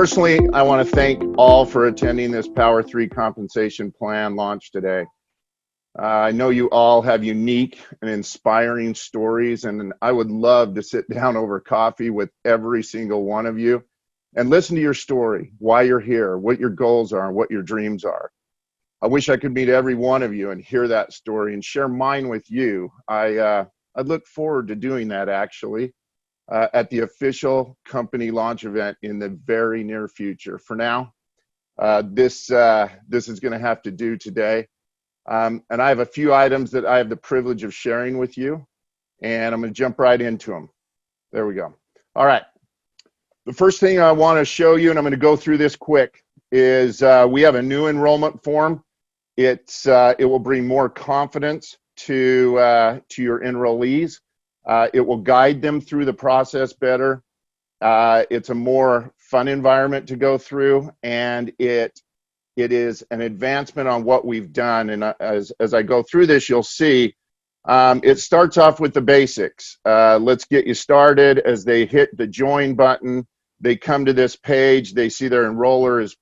personally, I want to thank all for attending this Power 3 compensation plan launch today. I know you all have unique and inspiring stories, and I would love to sit down over coffee with every single one of you and listen to your story, why you're here, what your goals are, and what your dreams are. I wish I could meet every one of you and hear that story and share mine with you. I look forward to doing that actually at the official company launch event in the very near future. For now, this is going to have to do today. And I have a few items that I have the privilege of sharing with you, and I'm going to jump right into them. There we go. All right. The first thing I want to show you, and I'm going to go through this quick, is we have a new enrollment form. It will bring more confidence to your enrollees. It will guide them through the process better. It's a more fun environment to go through, and it is an advancement on what we've done. And as I go through this, you'll see it starts off with the basics. Let's get you started. As they hit the join button, they come to this page. They see their enroller is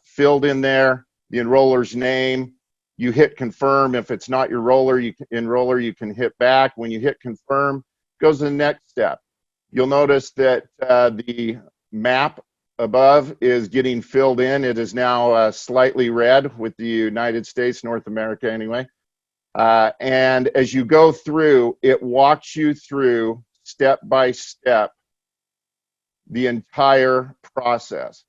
filled in there, the enroller's name. You hit confirm. If it's not your enroller, you can hit back. When you hit confirm, it goes to the next step. You'll notice that the map above is getting filled in. It is now slightly red with the United States, North America anyway. And as you go through, it walks you through step by step the entire process.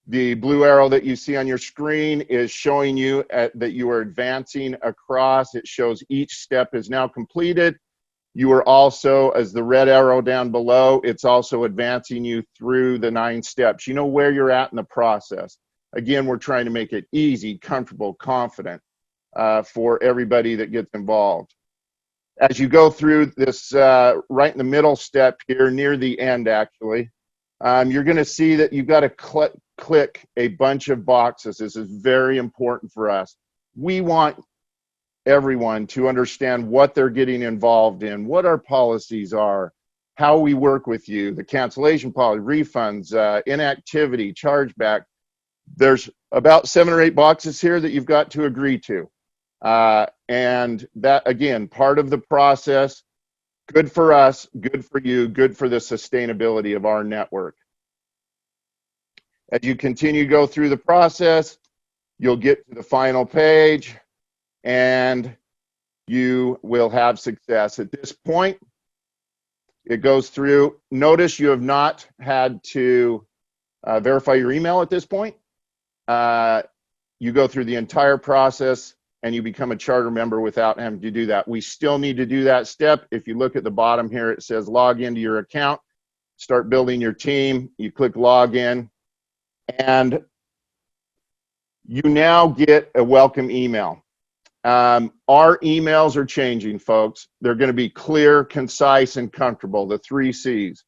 The blue arrow that you see on your screen is showing you that you are advancing across. It shows each step is now completed. You are also, as the red arrow down below, it's also advancing you through the 9 steps. You know where you're at in the process. Again, we're trying to make it easy, comfortable, confident for everybody that gets involved. As you go through this, right in the middle step here, near the end actually, you're going to see that you've got to click a bunch of boxes. This is very important for us. We want everyone to understand what they're getting involved in, what our policies are, how we work with you, the cancellation policy, refunds, inactivity, chargeback. There's about 7 or 8 boxes here that you've got to agree to. And that, again, part of the process, good for us, good for you, good for the sustainability of our network. As you continue to go through the process, you'll get to the final page and you will have success. At this point, it goes through. Notice you have not had to verify your email at this point. You go through the entire process and you become a charter member without having to do that. We still need to do that step. If you look at the bottom here, it says log into your account, start building your team. You click login, and you now get a welcome email. Our emails are changing, folks. They're going to be clear, concise, and comfortable, the 3 C's.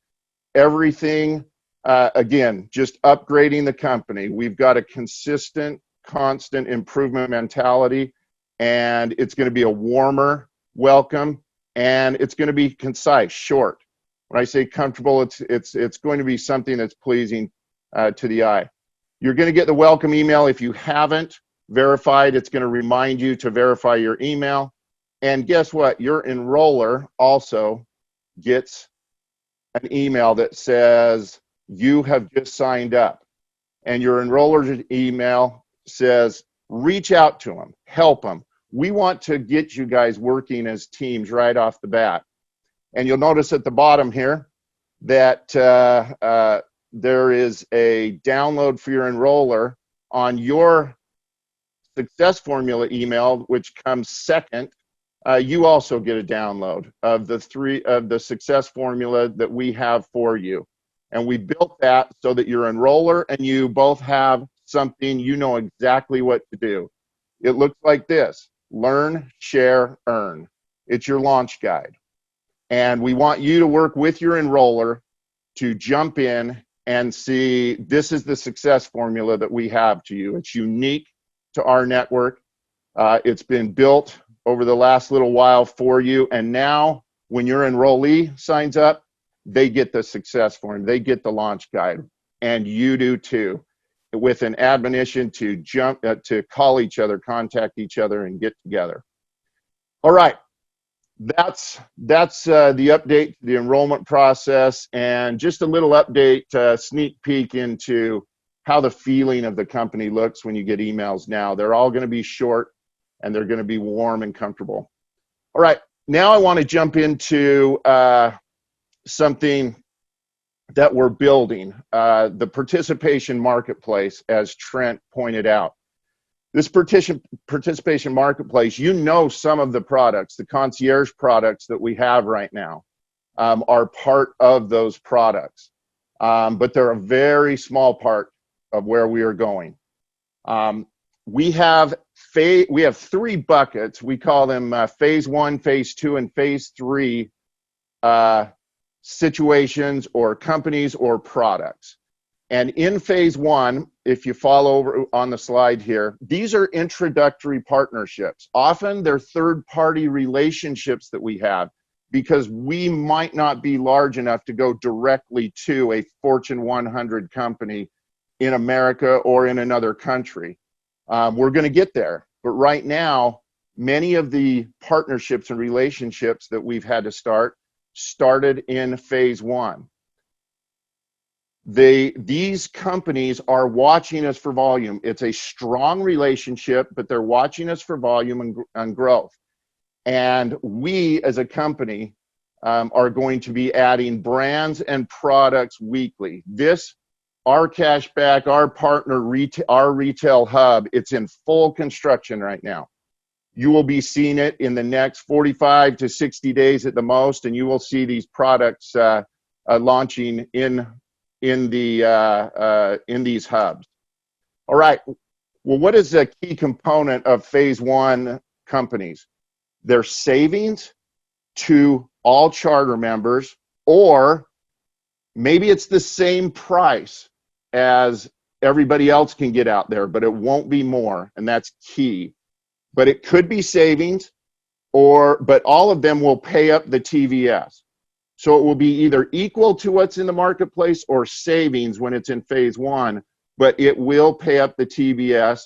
Everything, again, just upgrading the company. We've got a consistent, constant improvement mentality, and it's going to be a warmer welcome, and it's going to be concise, short. When I say comfortable, it's going to be something that's pleasing to the eye. You're going to get the welcome email. If you haven't verified, it's going to remind you to verify your email. And guess what? Your enroller also gets an email that says you have just signed up. And your enroller's email says, reach out to them, help them. We want to get you guys working as teams right off the bat. And you'll notice at the bottom here that there is a download for your enroller on your success formula email, which comes second. You also get a download of the success formula that we have for you. And we built that so that your enroller and you both have something you know exactly what to do. It looks like this: learn, share, earn. It's your launch guide. And we want you to work with your enroller to jump in and see, this is the success formula that we have to you. It's unique to our network. It's been built over the last little while for you. And now when your enrollee signs up, they get the success formula. They get the launch guide. and you do too, with an admonition to to call each other, contact each other, and get together. All right, that's the update to the enrollment process, and just a little update, sneak peek into how the feeling of the company looks when you get emails now. They're all going to be short, and they're going to be warm and comfortable. All right, now I want to jump into something that we're building, the participation marketplace, as Trent pointed out. This participation marketplace, you know, some of the products, the concierge products that we have right now, are part of those products, but they're a very small part of where we are going. We have 3 buckets. We call them phase 1, phase 2, and phase 3 situations or companies or products. And in phase 1, if you follow over on the slide here, these are introductory partnerships. Often they're third-party relationships that we have because we might not be large enough to go directly to a Fortune 100 company in America or in another country. We're going to get there, but right now, many of the partnerships and relationships that we've had to started in phase 1. These companies are watching us for volume. It's a strong relationship, but they're watching us for volume and growth. And we, as a company, are going to be adding brands and products weekly. Our cashback, our partner, our retail hub, it's in full construction right now. You will be seeing it in the next 45 to 60 days at the most, and you will see these products launching in these hubs. All right. Well, what is a key component of phase 1 companies? Their savings to all charter members, or maybe it's the same price as everybody else can get out there, but it won't be more, and that's key. But it could be savings, but all of them will pay up the TVS. So it will be either equal to what's in the marketplace or savings when it's in phase 1, but it will pay up the TVS.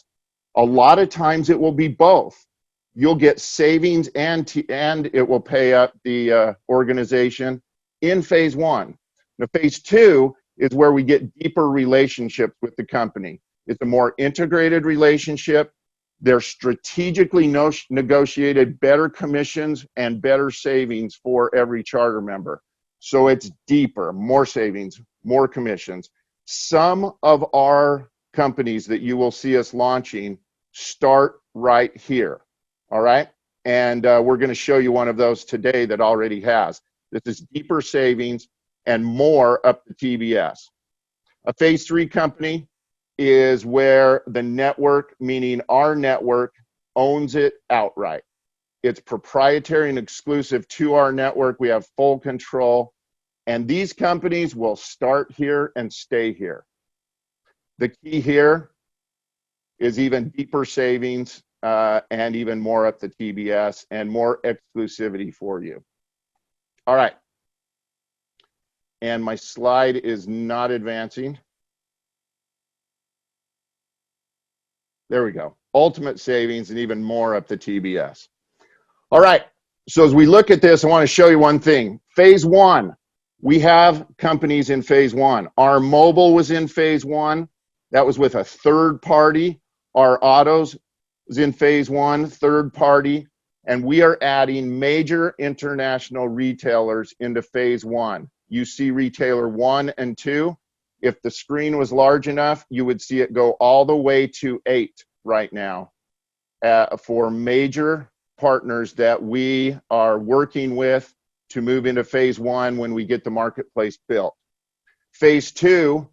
A lot of times it will be both. You'll get savings and it will pay up the organization in phase 1. Now, phase 2 is where we get deeper relationships with the company. It's a more integrated relationship. They're strategically negotiated better commissions and better savings for every charter member. So it's deeper, more savings, more commissions. Some of our companies that you will see us launching start right here, all right? And we're going to show you one of those today that already has. This is deeper savings and more up to TBS. A phase 3 company is where the network, meaning our network, owns it outright. It's proprietary and exclusive to our network. We have full control, and these companies will start here and stay here. The key here is even deeper savings and even more up the TBS and more exclusivity for you. All right. And my slide is not advancing. There we go. Ultimate savings and even more up the TBS. All right. So as we look at this, I want to show you one thing. Phase 1, we have companies in phase 1. Our mobile was in phase 1. That was with a third party. Our autos was in phase 1, third party. And we are adding major international retailers into phase 1. You see retailer 1 and 2. If the screen was large enough, you would see it go all the way to 8 right now for major partners that we are working with to move into phase 1 when we get the marketplace built. Phase 2,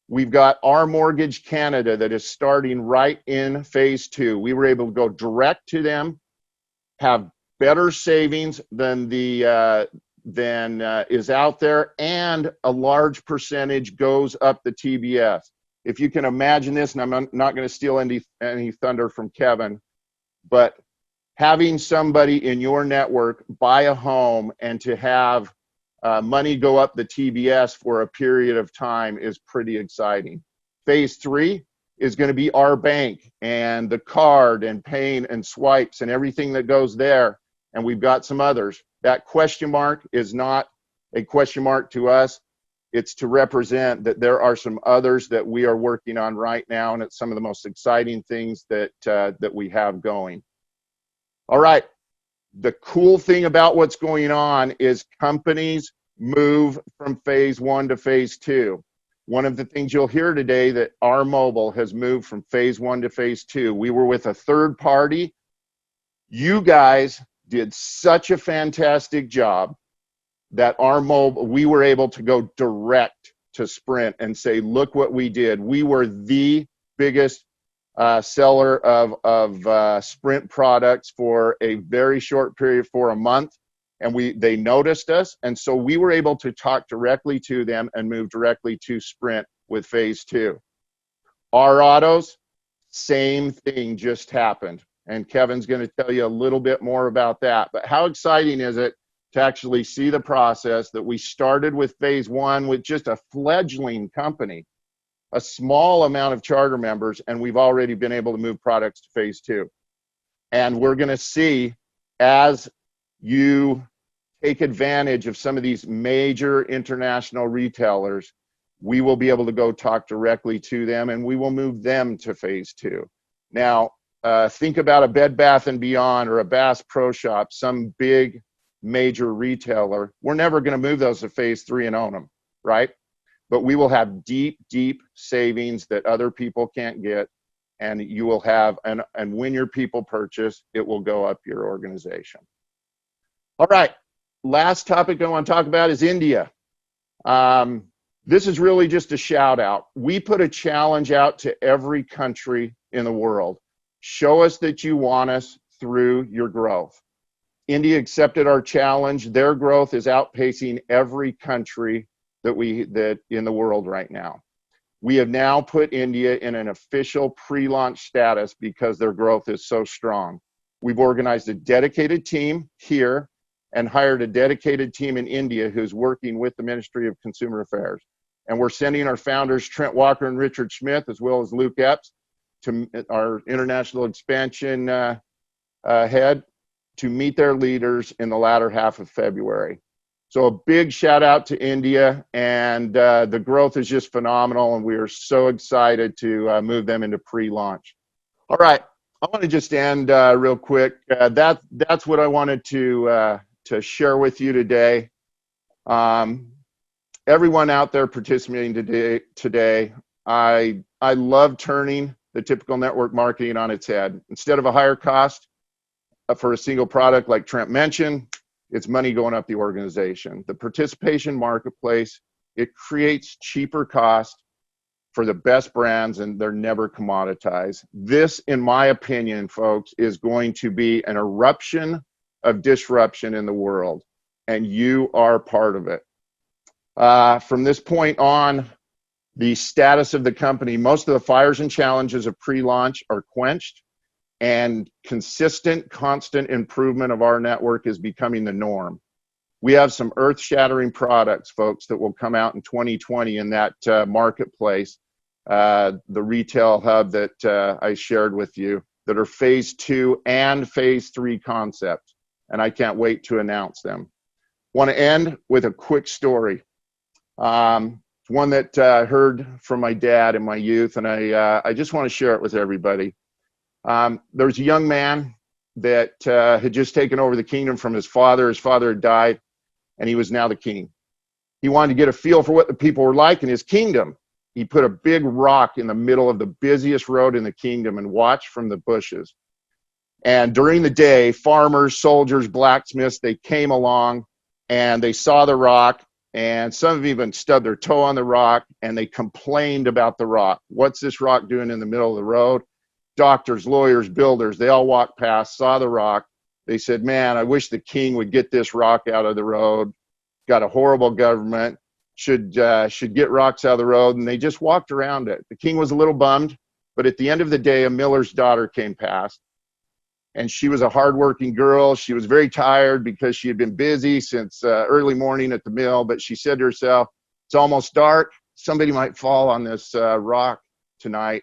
we've got our Mortgage Canada that is starting right in phase 2. We were able to go direct to them, have better savings than is out there, and a large percentage goes up the TBS. If you can imagine this, and I'm not going to steal any thunder from Kevin, but having somebody in your network buy a home and to have money go up the TBS for a period of time is pretty exciting. Phase 3 is going to be our bank and the card and paying and swipes and everything that goes there. And we've got some others. That question mark is not a question mark to us. It's to represent that there are some others that we are working on right now, and it's some of the most exciting things that that we have going. All right. The cool thing about what's going on is companies move from phase 1 to phase 2. One of the things you'll hear today that our mobile has moved from phase 1 to phase 2. We were with a third party. You guys did such a fantastic job that our mobile, we were able to go direct to Sprint and say, look what we did. We were the biggest seller of Sprint products for a very short period, for a month, and they noticed us, and so we were able to talk directly to them and move directly to Sprint with phase 2. Our autos, same thing just happened, and Kevin's going to tell you a little bit more about that. But how exciting is it to actually see the process that we started with phase 1 with just a fledgling company, a small amount of charter members, and we've already been able to move products to phase 2. And we're going to see, as you take advantage of some of these major international retailers, we will be able to go talk directly to them, and we will move them to phase 2. Now, think about a Bed Bath & Beyond or a Bass Pro Shop, some big major retailer. We're never going to move those to phase 3 and own them, right? But we will have deep, deep savings that other people can't get, and you will have, and when your people purchase, it will go up your organization. All right, last topic I want to talk about is India. This is really just a shout out. We put a challenge out to every country in the world. Show us that you want us through your growth. India accepted our challenge. Their growth is outpacing every country that in the world right now. We have now put India in an official pre-launch status because their growth is so strong. We've organized a dedicated team here and hired a dedicated team in India who's working with the Ministry of Consumer Affairs. And we're sending our founders, Trent Walker and Richard Smith, as well as Luke Epps, to our international expansion head, to meet their leaders in the latter half of February. So a big shout out to India, and the growth is just phenomenal, and we are so excited to move them into pre-launch. All right, I want to just end real quick. That's what I wanted to share with you today. Everyone out there participating today, I love turning the typical network marketing on its head. Instead of a higher cost for a single product like Trent mentioned, it's money going up the organization. The participation marketplace, it creates cheaper cost for the best brands, and they're never commoditized. This, in my opinion, folks, is going to be an eruption of disruption in the world, and you are part of it. From this point on, the status of the company, most of the fires and challenges of pre-launch are quenched, and consistent, constant improvement of our network is becoming the norm. We have some earth-shattering products, folks, that will come out in 2020 in that marketplace, the retail hub that I shared with you, that are phase 2 and phase 3 concepts, and I can't wait to announce them. Want to end with a quick story. One that I heard from my dad in my youth, and I just want to share it with everybody. There's a young man that had just taken over the kingdom from his father. His father had died, and he was now the king. He wanted to get a feel for what the people were like in his kingdom. He put a big rock in the middle of the busiest road in the kingdom and watched from the bushes. And during the day, farmers, soldiers, blacksmiths, they came along and they saw the rock, and some of them even stubbed their toe on the rock, and they complained about the rock. What's this rock doing in the middle of the road? Doctors, lawyers, builders, they all walked past, saw the rock. They said, man, I wish the king would get this rock out of the road. Got a horrible government, should get rocks out of the road. And they just walked around it. The king was a little bummed, but at the end of the day, a miller's daughter came past. And she was a hardworking girl. She was very tired because she had been busy since early morning at the mill. But she said to herself, it's almost dark. Somebody might fall on this rock tonight,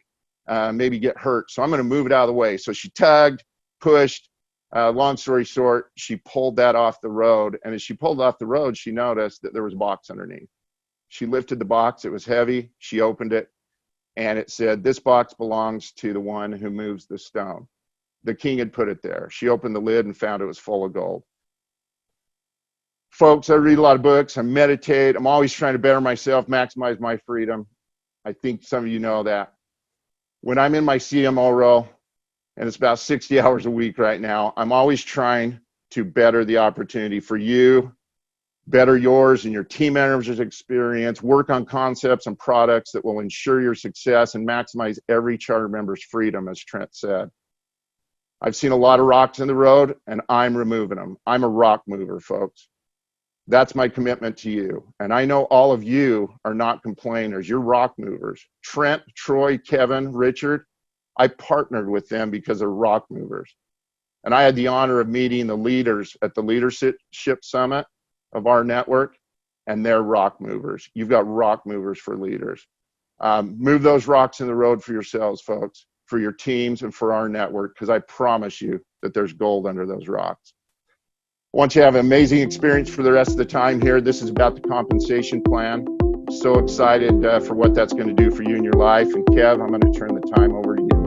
maybe get hurt. So I'm going to move it out of the way. So she tugged, pushed. Long story short, she pulled that off the road. And as she pulled off the road, she noticed that there was a box underneath. She lifted the box. It was heavy. She opened it, and it said, this box belongs to the one who moves the stone. The king had put it there. She opened the lid and found it was full of gold. Folks, I read a lot of books. I meditate. I'm always trying to better myself, maximize my freedom. I think some of you know that. When I'm in my CMO role, and it's about 60 hours a week right now, I'm always trying to better the opportunity for you, better yours and your team members' experience, work on concepts and products that will ensure your success and maximize every charter member's freedom, as Trent said. I've seen a lot of rocks in the road, and I'm removing them. I'm a rock mover, folks. That's my commitment to you. And I know all of you are not complainers. You're rock movers. Trent, Troy, Kevin, Richard, I partnered with them because they're rock movers. And I had the honor of meeting the leaders at the Leadership Summit of our network, and they're rock movers. You've got rock movers for leaders. Move those rocks in the road for yourselves, folks, for your teams and for our network, because I promise you that there's gold under those rocks. I want you to have an amazing experience for the rest of the time here. This is about the compensation plan. So excited for what that's going to do for you in your life. And Kev, I'm going to turn the time over to you.